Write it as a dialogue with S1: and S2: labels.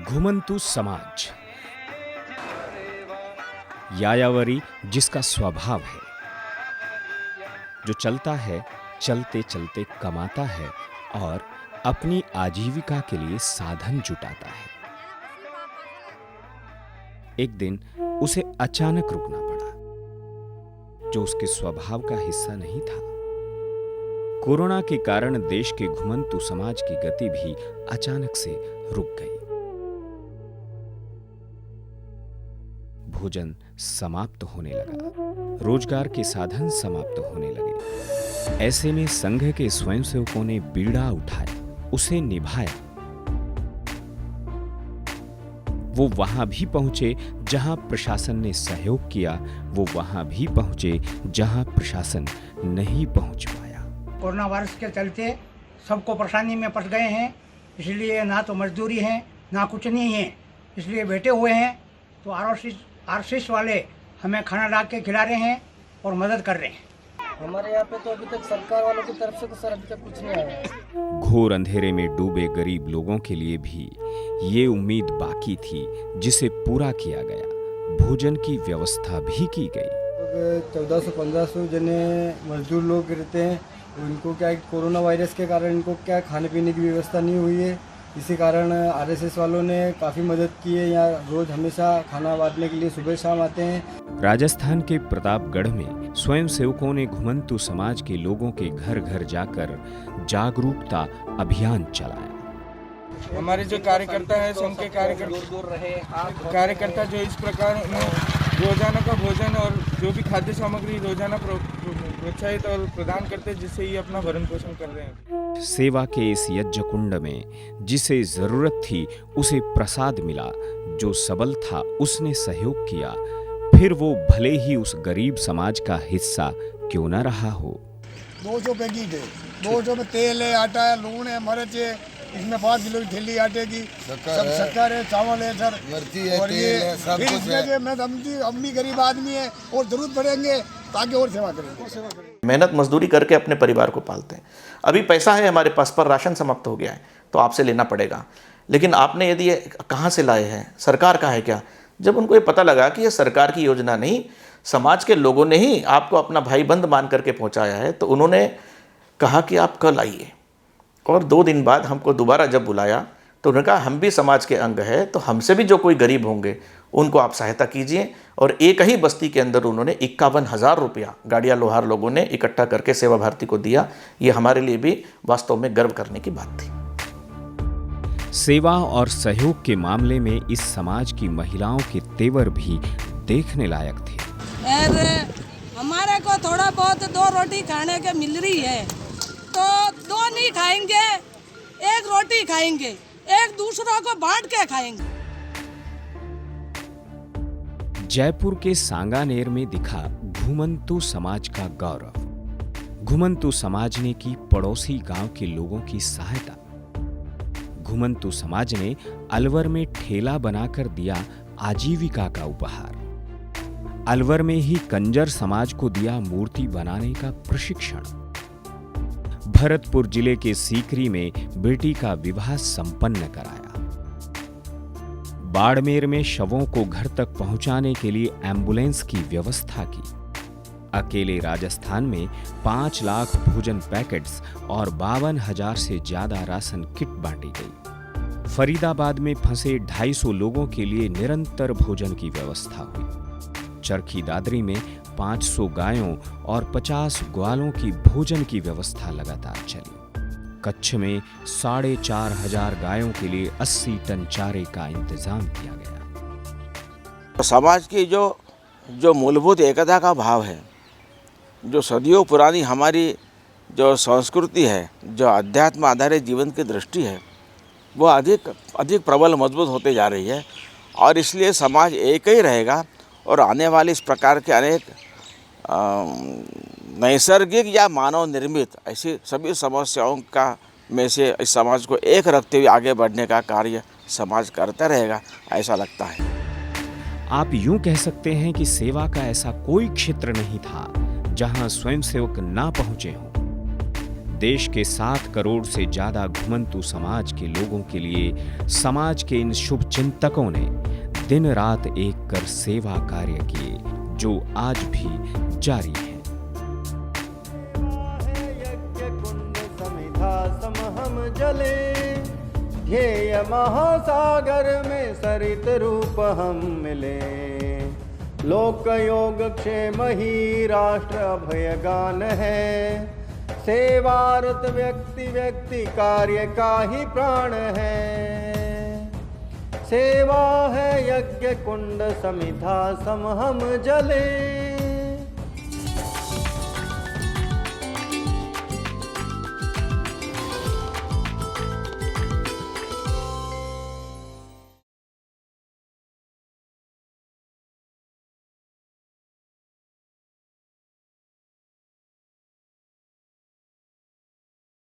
S1: घुमंतु समाज, यायावरी जिसका स्वभाव है, जो चलता है, चलते चलते कमाता है और अपनी आजीविका के लिए साधन जुटाता है। एक दिन उसे अचानक रुकना पड़ा, जो उसके स्वभाव का हिस्सा नहीं था। कोरोना के कारण देश के घुमंतु समाज की गति भी अचानक से रुक गई। भोजन समाप्त होने लगा, रोजगार के साधन समाप्त होने लगे। ऐसे में संघ के स्वयंसेवकों ने बीड़ा उठाया, उसे निभाया। वो वहां भी पहुंचे जहां प्रशासन ने सहयोग किया, वो वहां भी पहुंचे जहां प्रशासन नहीं पहुंच पाया।
S2: कोरोना वायरस के चलते सबको परेशानी में फंस गए हैं, इसलिए ना तो मजदूरी है ना कुछ नहीं है, इसलिए बैठे हुए हैं। तो आरसीएस वाले हमें खाना ला के खिला रहे हैं और मदद कर रहे हैं।
S3: हमारे यहाँ पे तो अभी तक सरकार वालों की तरफ से तो सर अभी तक कुछ नहीं आया।
S1: घोर अंधेरे में डूबे गरीब लोगों के लिए भी ये उम्मीद बाकी थी, जिसे पूरा किया गया। भोजन की व्यवस्था भी की गई।
S4: 1400-1500 जने मजदूर लोग रहते हैं, उनको क्या कोरोना वायरस के कारण इनको क्या खाने पीने की व्यवस्था नहीं हुई है। इसी कारण आरएसएस वालों ने काफ़ी मदद की है। यहाँ रोज हमेशा खाना बांटने के लिए सुबह शाम आते हैं।
S1: राजस्थान के प्रतापगढ़ में स्वयंसेवकों ने घुमंतु समाज के लोगों के घर घर जाकर जागरूकता अभियान चलाया।
S5: हमारे जो कार्यकर्ता है, संघ के कार्यकर्ता जो इस प्रकार रोजाना का भोजन और जो भी खाद्य सामग्री रोजाना प्रोत्साहित और प्रदान करते हैं, जिससे ये अपना भरण पोषण कर रहे हैं।
S1: सेवा के इस यज्ञ कुंड में जिसे जरूरत थी उसे प्रसाद मिला, जो सबल था उसने सहयोग किया, फिर वो भले ही उस गरीब समाज का हिस्सा क्यों न रहा हो।
S6: 200 पैकेट है, 200 में तेल है, आटा है, लून है, मिर्च है, इसमें 5 किलो की थैली आटे की, सब शक्कर है, चावल है सर,
S7: मिर्ची है,
S6: और
S7: तेल
S6: ये
S7: है, सब कुछ है।
S6: मैं समझी अम्मी गरीब आदमी है और जरूरत पड़ेंगे ताकि और सेवा करेंगे।
S8: मेहनत मजदूरी करके अपने परिवार को पालते हैं। अभी पैसा है हमारे पास, पर राशन समाप्त हो गया है तो आपसे लेना पड़ेगा। लेकिन आपने यदि कहाँ से लाए हैं, सरकार का है क्या? जब उनको ये पता लगा कि ये सरकार की योजना नहीं, समाज के लोगों ने ही आपको अपना भाई बंद मान करके पहुँचाया है, तो उन्होंने कहा कि आप कल आइए। और 2 दिन बाद हमको दोबारा जब बुलाया तो उन्होंने कहा हम भी समाज के अंग है, तो हमसे भी जो कोई गरीब होंगे उनको आप सहायता कीजिए। और एक ही बस्ती के अंदर उन्होंने 51,000 रुपया गाड़िया लोहार लोगों ने इकट्ठा करके सेवा भारती को दिया। ये हमारे लिए भी वास्तव में गर्व करने की बात थी।
S1: सेवा और सहयोग के मामले में इस समाज की महिलाओं के तेवर भी देखने लायक थे।
S9: अरे हमारे को थोड़ा बहुत 2 रोटी खाने के मिल रही है, तो 2 नहीं खाएंगे, 1 रोटी खाएंगे, एक दूसरों को बांट के खाएंगे।
S1: जयपुर के सांगानेर में दिखा घुमंतु समाज का गौरव। घुमंतु समाज ने की पड़ोसी गांव के लोगों की सहायता। घुमंतु समाज ने अलवर में ठेला बनाकर दिया आजीविका का उपहार। अलवर में ही कंजर समाज को दिया मूर्ति बनाने का प्रशिक्षण। भरतपुर जिले के सीकरी में बेटी का विवाह संपन्न कराया। बाड़मेर में शवों को घर तक पहुंचाने के लिए एम्बुलेंस की व्यवस्था की। अकेले राजस्थान में 5 लाख भोजन पैकेट्स और 52,000 से ज्यादा राशन किट बांटी गई। फरीदाबाद में फंसे 250 लोगों के लिए निरंतर भोजन की व्यवस्था हुई। चरखी दादरी में 500 गायों और 50 ग्वालों की भोजन की व्यवस्था लगातार चली। कच्छ में 4,500 गायों के लिए 80 टन चारे का इंतजाम किया गया।
S10: समाज की जो मूलभूत एकता का भाव है, जो सदियों पुरानी हमारी जो संस्कृति है, जो अध्यात्म आधारित जीवन की दृष्टि है, वो अधिक प्रबल मजबूत होते जा रही है। और इसलिए समाज एक ही रहेगा और आने वाले इस प्रकार के अनेक नैसर्गिक या मानव निर्मित ऐसी सभी समस्याओं का में से इस समाज को एक रखते हुए आगे बढ़ने का कार्य समाज करता रहेगा, ऐसा लगता है।
S1: आप यूं कह सकते हैं कि सेवा का ऐसा कोई क्षेत्र नहीं था जहां स्वयंसेवक ना पहुंचे हों। देश के 7 करोड़ से ज्यादा घुमंतु समाज के लोगों के लिए समाज के इन शुभ चिंतकों ने दिन रात एक कर सेवा कार्य किए, जो आज भी जारी है।
S7: हम जले ध्येय महासागर में सरित रूप हम मिले, लोक योग क्षेम ही राष्ट्र अभय गान है, सेवारत व्यक्ति व्यक्ति कार्य का ही प्राण है, सेवा है यज्ञ कुंड समिधा सम हम जले।